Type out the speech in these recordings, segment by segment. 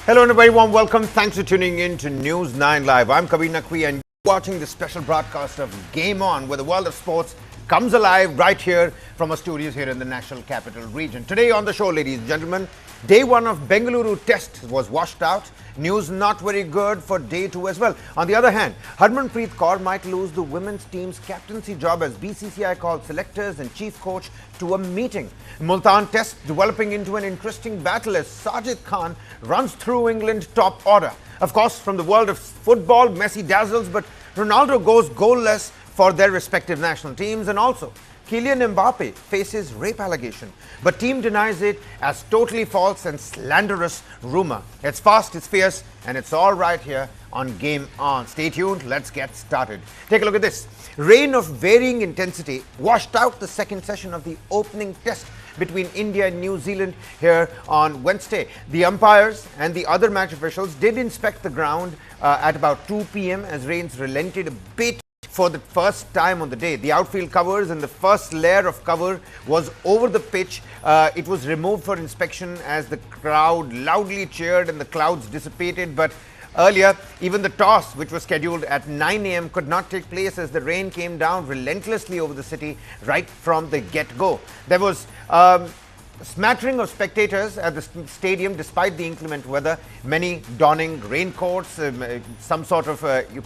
Hello and a very warm welcome. Thanks for tuning in to News 9 Live. I'm Kabir Naqvi and you're watching the special broadcast of Game On, where the world of sports comes alive right here from our studios here in the National Capital Region. Today on the show, ladies and gentlemen, day one of Bengaluru test was washed out. News not very good for day two as well. On the other hand, Harmanpreet Kaur might lose the women's team's captaincy job as BCCI called selectors and chief coach to a meeting. Multan test developing into an interesting battle as Sajid Khan runs through England top order. Of course, from the world of football, Messi dazzles, but Ronaldo goes goalless for their respective national teams. And also, Kylian Mbappe faces rape allegation, but team denies it as totally false and slanderous rumor. It's fast, it's fierce, and it's all right here on Game On. Stay tuned, let's get started. Take a look at this. Rain of varying intensity washed out the second session of the opening test between India and New Zealand here on Wednesday. The umpires and the other match officials did inspect the ground at about 2 p.m. as rains relented a bit for the first time on the day. The outfield covers and the first layer of cover was over the pitch. It was removed for inspection as the crowd loudly cheered and the clouds dissipated. But earlier, even the toss, which was scheduled at 9 a.m., could not take place as the rain came down relentlessly over the city right from the get-go. There was smattering of spectators at the stadium despite the inclement weather, many donning raincoats, some sort of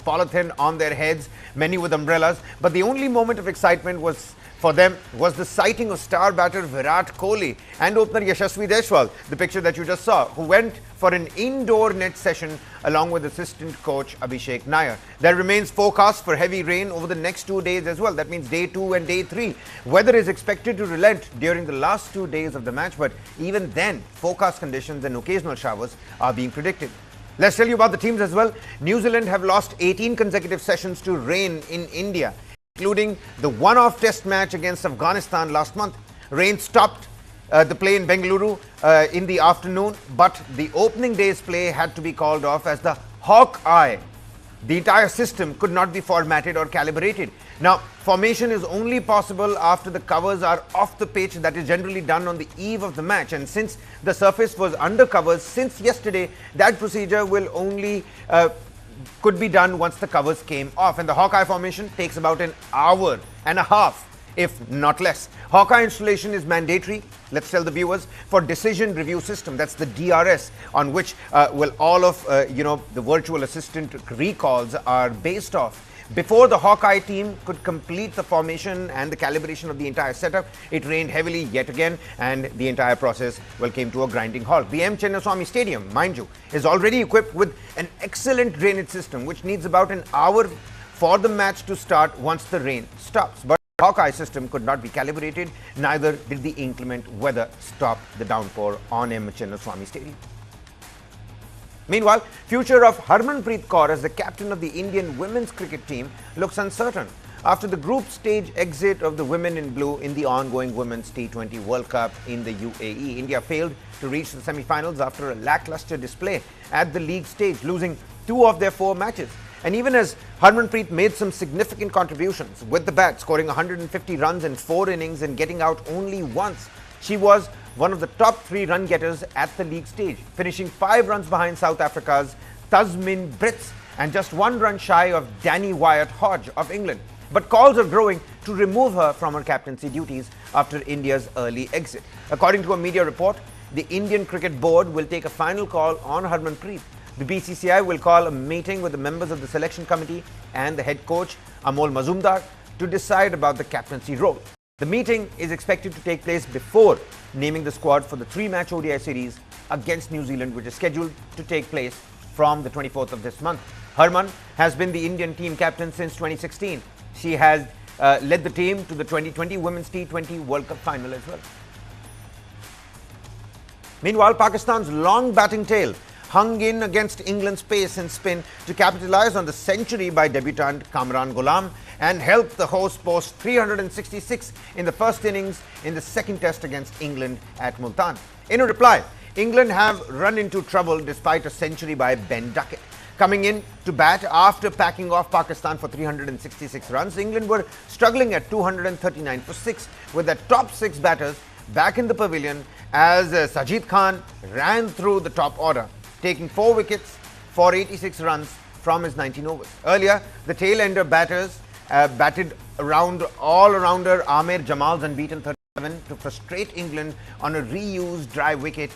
polythene on their heads, many with umbrellas. But the only moment of excitement was for them was the sighting of star batter Virat Kohli and opener Yashasvi Jaiswal, the picture that you just saw, who went for an indoor net session along with assistant coach Abhishek Nair. There remains forecast for heavy rain over the next 2 days as well. That means day 2 and day 3. Weather is expected to relent during the last 2 days of the match, but even then, forecast conditions and occasional showers are being predicted. Let's tell you about the teams as well. New Zealand have lost 18 consecutive sessions to rain in India, including the one-off test match against Afghanistan last month. Rain stopped the play in Bengaluru in the afternoon, but the opening day's play had to be called off as the Hawkeye. The entire system could not be formatted or calibrated. Now, formation is only possible after the covers are off the pitch. That is generally done on the eve of the match. And since the surface was under covers since yesterday, that procedure will only could be done once the covers came off. And the Hawkeye formation takes about an hour and a half, if not less. Hawkeye installation is mandatory, let's tell the viewers, for decision review system. That's the DRS, on which will all of the virtual assistant recalls are based off. Before the Hawkeye team could complete the formation and the calibration of the entire setup, it rained heavily yet again, and the entire process came to a grinding halt. The Chinnaswamy Stadium, mind you, is already equipped with an excellent drainage system, which needs about an hour for the match to start once the rain stops. But the Hawkeye system could not be calibrated, neither did the inclement weather stop the downpour on Chinnaswamy Stadium. Meanwhile, future of Harmanpreet Kaur as the captain of the Indian women's cricket team looks uncertain. After the group stage exit of the women in blue in the ongoing Women's T20 World Cup in the UAE, India failed to reach the semi-finals after a lackluster display at the league stage, losing 2 of their 4 matches. And even as Harmanpreet made some significant contributions with the bat, scoring 150 runs in 4 innings and getting out only once, she was one of the top 3 run getters at the league stage, finishing 5 runs behind South Africa's Tasmin Brits and just 1 run shy of Danny Wyatt-Hodge of England. But calls are growing to remove her from her captaincy duties after India's early exit. According to a media report, the Indian Cricket Board will take a final call on Harmanpreet. The BCCI will call a meeting with the members of the selection committee and the head coach, Amol Mazumdar, to decide about the captaincy role. The meeting is expected to take place before naming the squad for the 3-match ODI series against New Zealand, which is scheduled to take place from the 24th of this month. Harman has been the Indian team captain since 2016. She has led the team to the 2020 Women's T20 World Cup final as well. Meanwhile, Pakistan's long batting tail hung in against England's pace and spin to capitalize on the century by debutant Kamran Ghulam and helped the hosts post 366 in the first innings in the second test against England at Multan. In a reply, England have run into trouble despite a century by Ben Duckett. Coming in to bat after packing off Pakistan for 366 runs, England were struggling at 239 for 6 with their top 6 batters back in the pavilion as Sajid Khan ran through the top order. taking 4 wickets for 86 runs from his 19 overs. Earlier, the tail-ender batters batted around all-rounder Amir Jamal's unbeaten 37 to frustrate England on a reused dry wicket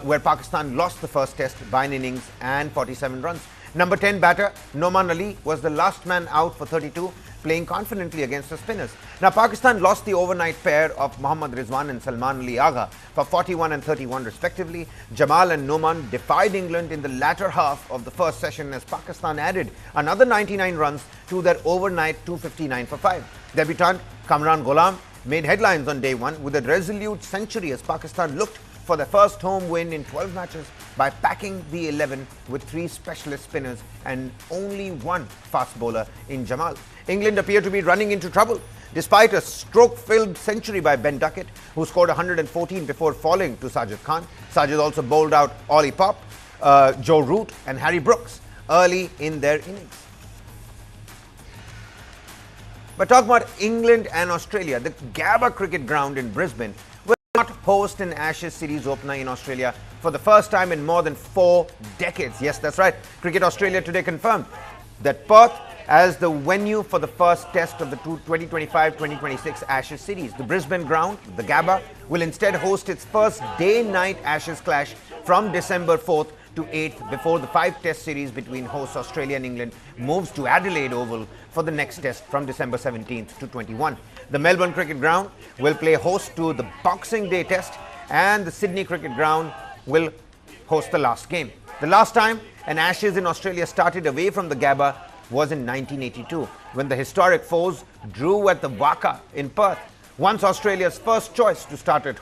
where Pakistan lost the first test by an innings and 47 runs. Number 10 batter Noman Ali was the last man out for 32, playing confidently against the spinners. Now, Pakistan lost the overnight pair of Mohammad Rizwan and Salman Ali Agha for 41 and 31 respectively. Jamal and Noman defied England in the latter half of the first session as Pakistan added another 99 runs to their overnight 259 for 5. Debutant Kamran Ghulam made headlines on day one with a resolute century as Pakistan looked for their first home win in 12 matches by packing the 11 with 3 specialist spinners and only 1 fast bowler in Jamal. England appear to be running into trouble despite a stroke-filled century by Ben Duckett, who scored 114 before falling to Sajid Khan. Sajid also bowled out Ollie Pop, Joe Root and Harry Brooks early in their innings. But talking about England and Australia, the Gabba cricket ground in Brisbane will not host an Ashes series opener in Australia for the first time in more than 4 decades. Yes, that's right. Cricket Australia today confirmed that Perth as the venue for the first test of the 2025-2026 Ashes series. The Brisbane ground, the Gabba, will instead host its first day-night Ashes clash from December 4th to 8th before the 5-test series between hosts Australia and England moves to Adelaide Oval for the next test from December 17th to 21. The Melbourne Cricket Ground will play host to the Boxing Day test and the Sydney Cricket Ground will host the last game. The last time an Ashes in Australia started away from the Gabba was in 1982 when the historic foes drew at the Waka in Perth. Once Australia's first choice to start a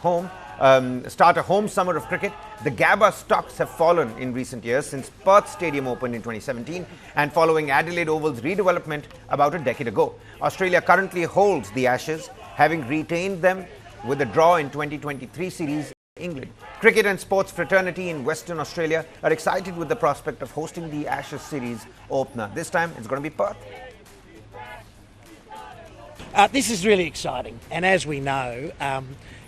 home summer of cricket, the Gabba stocks have fallen in recent years since Perth Stadium opened in 2017 and following Adelaide Oval's redevelopment about a decade ago. Australia currently holds the Ashes, having retained them with a draw in 2023 series in England. Cricket and sports fraternity in Western Australia are excited with the prospect of hosting the Ashes series opener. This time it's going to be Perth. This is really exciting, and as we know,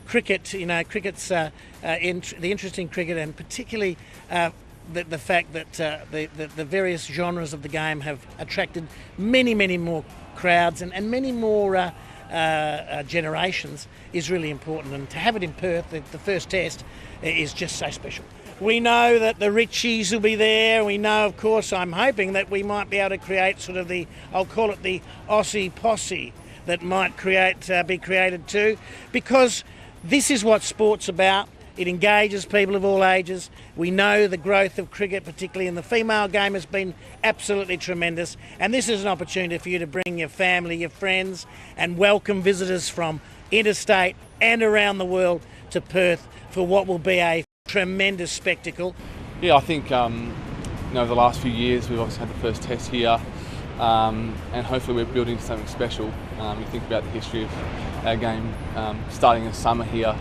cricket, cricket's the interest in cricket, and particularly the fact that the various genres of the game have attracted many more crowds and many more generations is really important. And to have it in Perth, the first test, is just so special. We know that the Richies will be there. We know, of course, I'm hoping that we might be able to create sort of I'll call it the Aussie posse that might be created too, because this is what sport's about. It engages people of all ages. We know the growth of cricket, particularly in the female game, has been absolutely tremendous. And this is an opportunity for you to bring your family, your friends, and welcome visitors from interstate and around the world to Perth for what will be a tremendous spectacle. Yeah, I think over the last few years we've obviously had the first test here, and hopefully we're building something special. You think about the history of our game starting in summer here.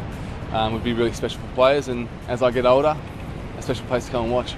Would be really special for players, and as I get older, a special place to come and watch.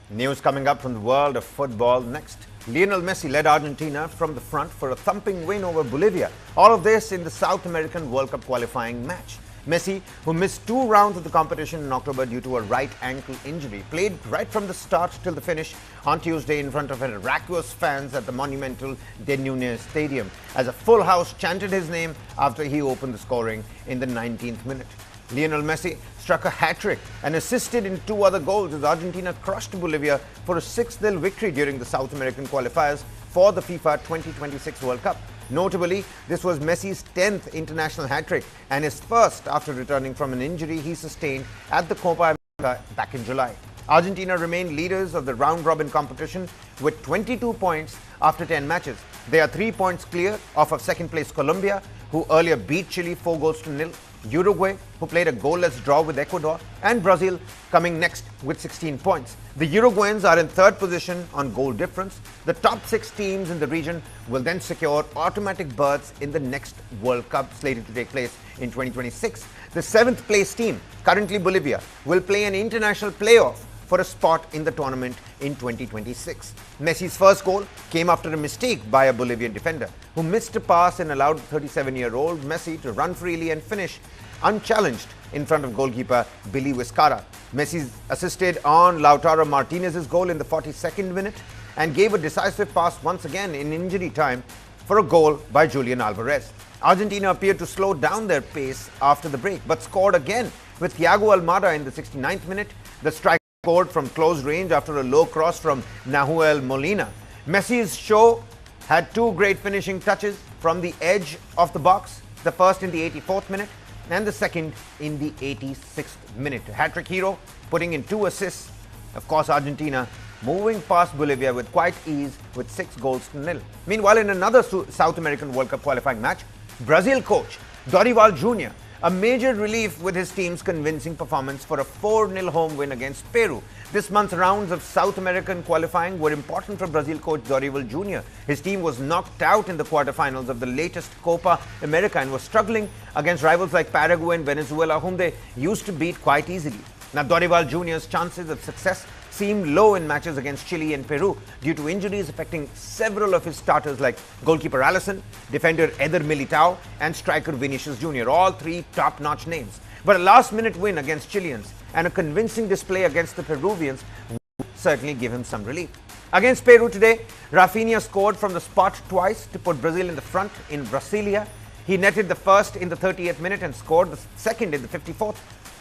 News coming up from the world of football next. Lionel Messi led Argentina from the front for a thumping win over Bolivia. All of this in the South American World Cup qualifying match. Messi, who missed 2 rounds of the competition in October due to a right ankle injury, played right from the start till the finish on Tuesday in front of Heracles fans at the monumental News9 Stadium, as a full house chanted his name after he opened the scoring in the 19th minute. Lionel Messi struck a hat-trick and assisted in 2 other goals as Argentina crushed Bolivia for a 6-0 victory during the South American qualifiers for the FIFA 2026 World Cup. Notably, this was Messi's 10th international hat-trick and his first after returning from an injury he sustained at the Copa America back in July. Argentina remained leaders of the round-robin competition with 22 points after 10 matches. They are 3 points clear of second-place Colombia, who earlier beat Chile 4-0, Uruguay, who played a goalless draw with Ecuador, and Brazil coming next with 16 points. The Uruguayans are in 3rd position on goal difference. The top 6 teams in the region will then secure automatic berths in the next World Cup slated to take place in 2026. The 7th place team, currently Bolivia, will play an international playoff for a spot in the tournament in 2026. Messi's first goal came after a mistake by a Bolivian defender who missed a pass and allowed the 37-year-old Messi to run freely and finish unchallenged in front of goalkeeper Billy Vizcarra. Messi assisted on Lautaro Martinez's goal in the 42nd minute and gave a decisive pass once again in injury time for a goal by Julian Alvarez. Argentina appeared to slow down their pace after the break, but scored again with Thiago Almada in the 69th minute. The striker scored from close range after a low cross from Nahuel Molina. Messi's show had two great finishing touches from the edge of the box, the first in the 84th minute and the second in the 86th minute. Hat-trick hero putting in 2 assists. Of course, Argentina moving past Bolivia with quite ease with 6 goals to nil. Meanwhile, in another South American World Cup qualifying match, Brazil coach Dorival Jr. a major relief with his team's convincing performance for a 4-0 home win against Peru. This month's rounds of South American qualifying were important for Brazil coach Dorival Jr. His team was knocked out in the quarterfinals of the latest Copa America and was struggling against rivals like Paraguay and Venezuela, whom they used to beat quite easily. Now, Dorival Jr.'s chances of success seemed low in matches against Chile and Peru due to injuries affecting several of his starters like goalkeeper Alisson, defender Eder Militao and striker Vinicius Jr., all 3 top-notch names. But a last-minute win against Chileans and a convincing display against the Peruvians would certainly give him some relief. Against Peru today, Rafinha scored from the spot twice to put Brazil in the front in Brasilia. He netted the first in the 30th minute and scored the second in the 54th.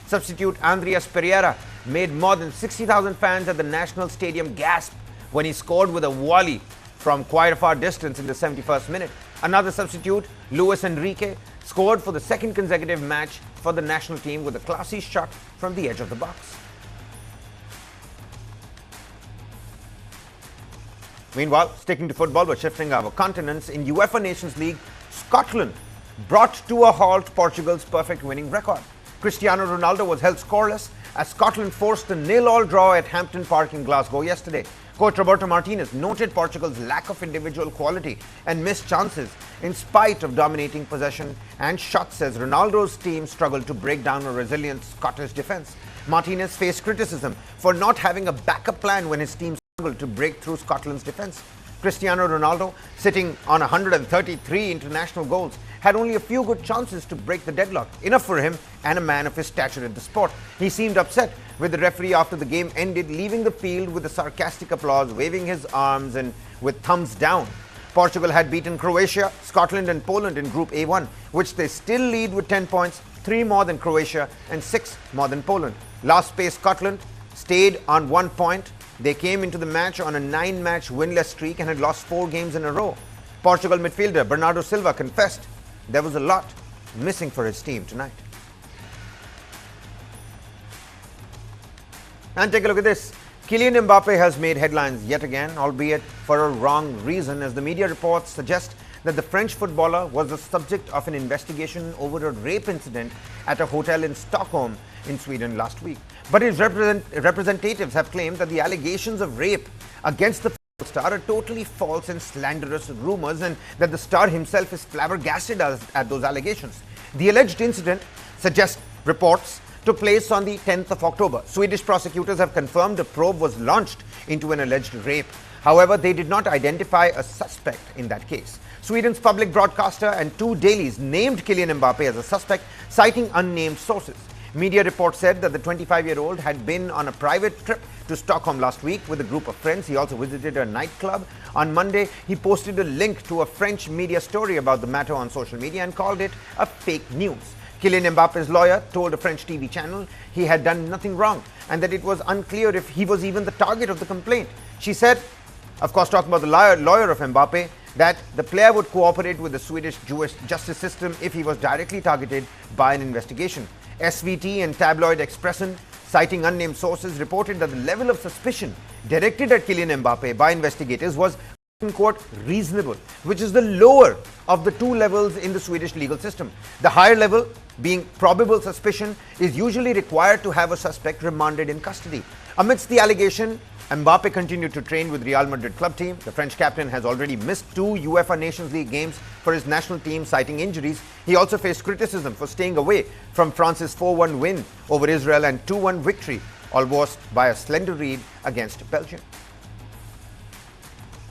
Substitute Andreas Pereira made more than 60,000 fans at the National Stadium gasp when he scored with a volley from quite a far distance in the 71st minute. Another substitute, Luis Enrique, scored for the second consecutive match for the national team with a classy shot from the edge of the box. Meanwhile, sticking to football but shifting our continents, in UEFA Nations League, Scotland brought to a halt Portugal's perfect winning record. Cristiano Ronaldo was held scoreless as Scotland forced a 0-0 draw at Hampden Park in Glasgow yesterday. Coach Roberto Martinez noted Portugal's lack of individual quality and missed chances in spite of dominating possession and shots as Ronaldo's team struggled to break down a resilient Scottish defence. Martinez faced criticism for not having a backup plan when his team struggled to break through Scotland's defence. Cristiano Ronaldo, sitting on 133 international goals, had only a few good chances to break the deadlock, enough for him and a man of his stature in the sport. He seemed upset with the referee after the game ended, leaving the field with a sarcastic applause, waving his arms and with thumbs down. Portugal had beaten Croatia, Scotland and Poland in Group A1, which they still lead with 10 points, 3 more than Croatia and 6 more than Poland. Last place Scotland stayed on 1 point. They came into the match on a 9-match winless streak and had lost 4 games in a row. Portugal midfielder Bernardo Silva confessed there was a lot missing for his team tonight. And take a look at this. Kylian Mbappe has made headlines yet again, albeit for a wrong reason, as the media reports suggest that the French footballer was the subject of an investigation over a rape incident at a hotel in Stockholm in Sweden last week. But his representatives have claimed that the allegations of rape against the star are totally false and slanderous rumors, and that the star himself is flabbergasted at those allegations. The alleged incident, suggests reports, took place on the 10th of October. Swedish prosecutors have confirmed a probe was launched into an alleged rape. However, they did not identify a suspect in that case. Sweden's public broadcaster and 2 dailies named Kylian Mbappe as a suspect, citing unnamed sources. Media reports said that the 25-year-old had been on a private trip to Stockholm last week with a group of friends. He also visited a nightclub. On Monday, he posted a link to a French media story about the matter on social media and called it a fake news. Kylian Mbappe's lawyer told a French TV channel he had done nothing wrong and that it was unclear if he was even the target of the complaint. She said, of course talking about the lawyer of Mbappe, that the player would cooperate with the Swedish justice system if he was directly targeted by an investigation. SVT and tabloid Expressen, citing unnamed sources, reported that the level of suspicion directed at Kylian Mbappe by investigators was, in quote, reasonable, which is the lower of the 2 levels in the Swedish legal system. The higher level, being probable suspicion, is usually required to have a suspect remanded in custody. Amidst the allegation, Mbappe continued to train with Real Madrid club team. The French captain has already missed 2 UEFA Nations League games for his national team, citing injuries. He also faced criticism for staying away from France's 4-1 win over Israel and 2-1 victory, almost by a slender lead against Belgium.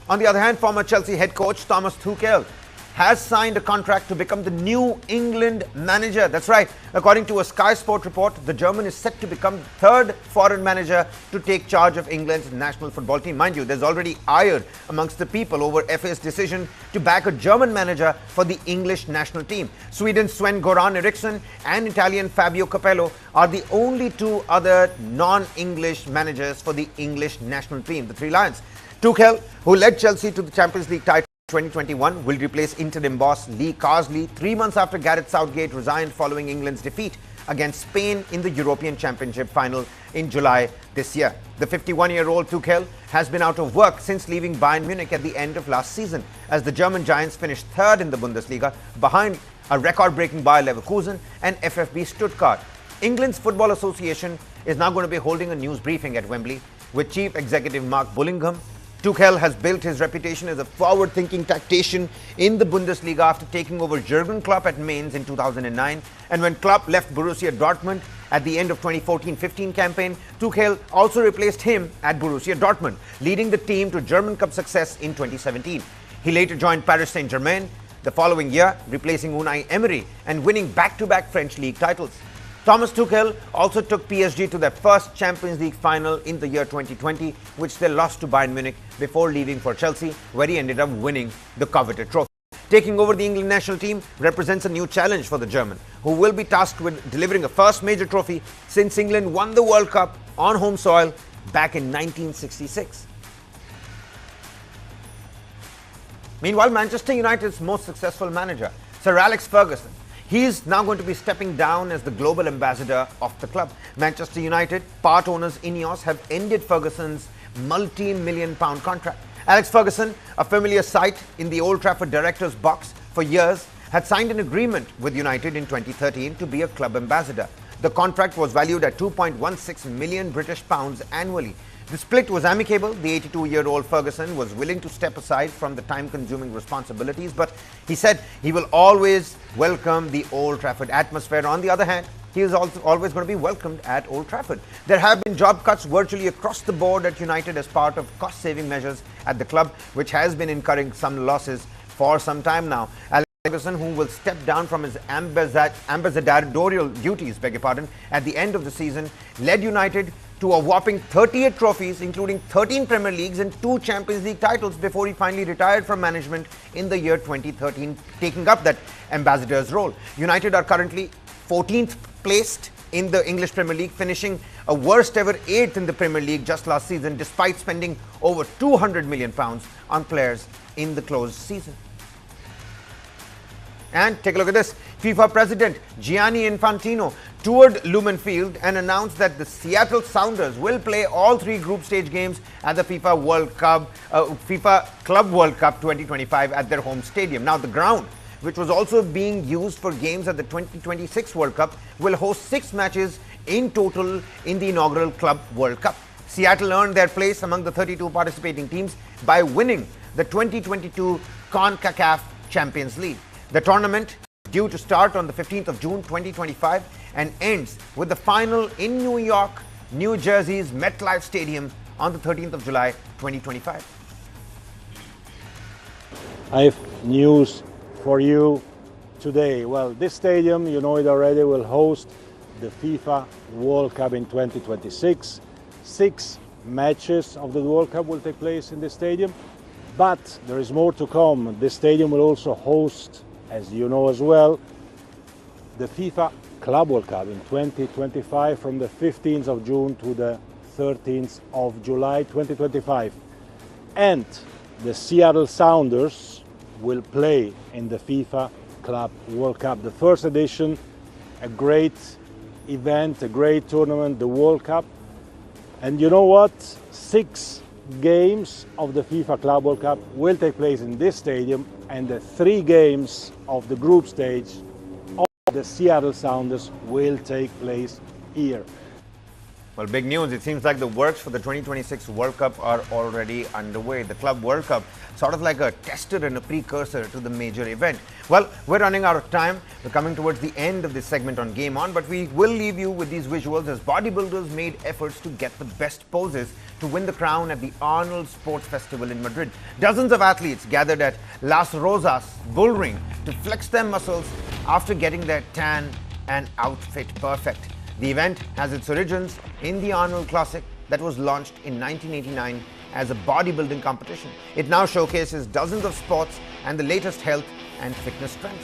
On the other hand, former Chelsea head coach Thomas Tuchel has signed a contract to become the new England manager. That's right. According to a Sky Sport report, the German is set to become the third foreign manager to take charge of England's national football team. Mind you, there's already ire amongst the people over FA's decision to back a German manager for the English national team. Sweden's Sven-Goran Eriksson and Italian Fabio Capello are the only two other non-English managers for the English national team, the Three Lions. Tuchel, who led Chelsea to the Champions League title 2021, will replace interim boss Lee Carsley 3 months after Gareth Southgate resigned following England's defeat against Spain in the European Championship final in July this year. The 51-year-old Tuchel has been out of work since leaving Bayern Munich at the end of last season, as the German Giants finished third in the Bundesliga behind a record-breaking Bayer Leverkusen and FFB Stuttgart. England's Football Association is now going to be holding a news briefing at Wembley with Chief Executive Mark Bullingham. Tuchel has built his reputation as a forward-thinking tactician in the Bundesliga after taking over Jurgen Klopp at Mainz in 2009. And when Klopp left Borussia Dortmund at the end of 2014-15 campaign, Tuchel also replaced him at Borussia Dortmund, leading the team to German Cup success in 2017. He later joined Paris Saint-Germain the following year, replacing Unai Emery and winning back-to-back French league titles. Thomas Tuchel also took PSG to their first Champions League final in the year 2020, which they lost to Bayern Munich before leaving for Chelsea, where he ended up winning the coveted trophy. Taking over the England national team represents a new challenge for the German, who will be tasked with delivering a first major trophy since England won the World Cup on home soil back in 1966. Meanwhile, Manchester United's most successful manager, Sir Alex Ferguson, he is now going to be stepping down as the global ambassador of the club. Manchester United, part owners Ineos, have ended Ferguson's multi-million-pound contract. Alex Ferguson, a familiar sight in the Old Trafford director's box for years, had signed an agreement with United in 2013 to be a club ambassador. The contract was valued at 2.16 million British pounds annually. The split was amicable. The 82-year-old Ferguson was willing to step aside from the time-consuming responsibilities, but he said he will always welcome the Old Trafford atmosphere. On the other hand, he is also always going to be welcomed at Old Trafford. There have been job cuts virtually across the board at United as part of cost-saving measures at the club, which has been incurring some losses for some time now. Alex Ferguson, who will step down from his ambassadorial duties, at the end of the season, led United to a whopping 38 trophies, including 13 Premier Leagues and 2 Champions League titles before he finally retired from management in the year 2013, taking up that ambassador's role. United are currently 14th placed in the English Premier League, finishing a worst ever 8th in the Premier League just last season, despite spending over £200 million on players in the closed season. And take a look at this. FIFA President Gianni Infantino toured Lumen Field and announced that the Seattle Sounders will play all 3 group stage games at the FIFA Club World Cup 2025 at their home stadium. Now, the ground, which was also being used for games at the 2026 World Cup, will host 6 matches in total in the inaugural Club World Cup. Seattle earned their place among the 32 participating teams by winning the 2022 CONCACAF Champions League. The tournament is due to start on the 15th of June 2025 and ends with the final in New York, New Jersey's MetLife Stadium on the 13th of July 2025. I have news for you today. Well, this stadium, you know it already, will host the FIFA World Cup in 2026. 6 matches of the World Cup will take place in this stadium, but there is more to come. This stadium will also host, as you know as well, the FIFA Club World Cup in 2025 from the 15th of June to the 13th of July 2025. And the Seattle Sounders will play in the FIFA Club World Cup. The first edition, a great event, a great tournament, the World Cup. And you know what? 6 games of the FIFA Club World Cup will take place in this stadium, and the 3 games of the group stage of the Seattle Sounders will take place here. Well, big news. It seems like the works for the 2026 World Cup are already underway. The Club World Cup, sort of like a tester and a precursor to the major event. Well, we're running out of time. We're coming towards the end of this segment on Game On, but we will leave you with these visuals as bodybuilders made efforts to get the best poses to win the crown at the Arnold Sports Festival in Madrid. Dozens of athletes gathered at Las Rosas Bull Ring to flex their muscles after getting their tan and outfit perfect. The event has its origins in the Arnold Classic that was launched in 1989 as a bodybuilding competition. It now showcases dozens of sports and the latest health and fitness trends.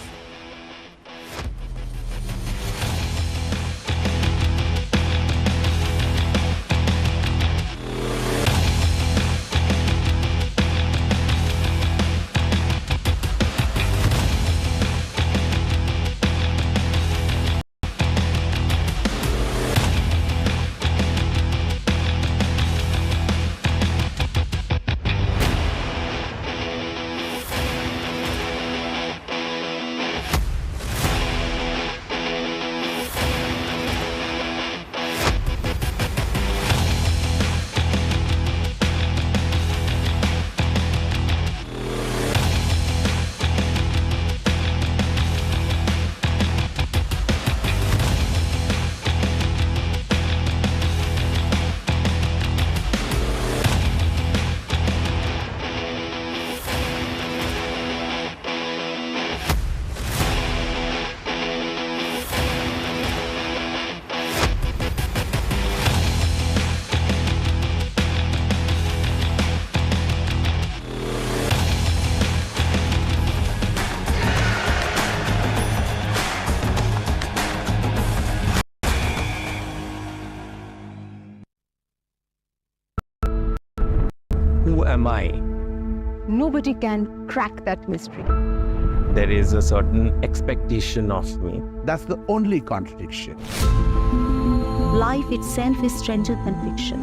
Who am I? Nobody can crack that mystery. There is a certain expectation of me. That's the only contradiction. Life itself is stranger than fiction.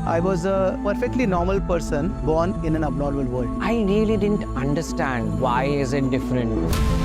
I was a perfectly normal person born in an abnormal world. I really didn't understand why is it different.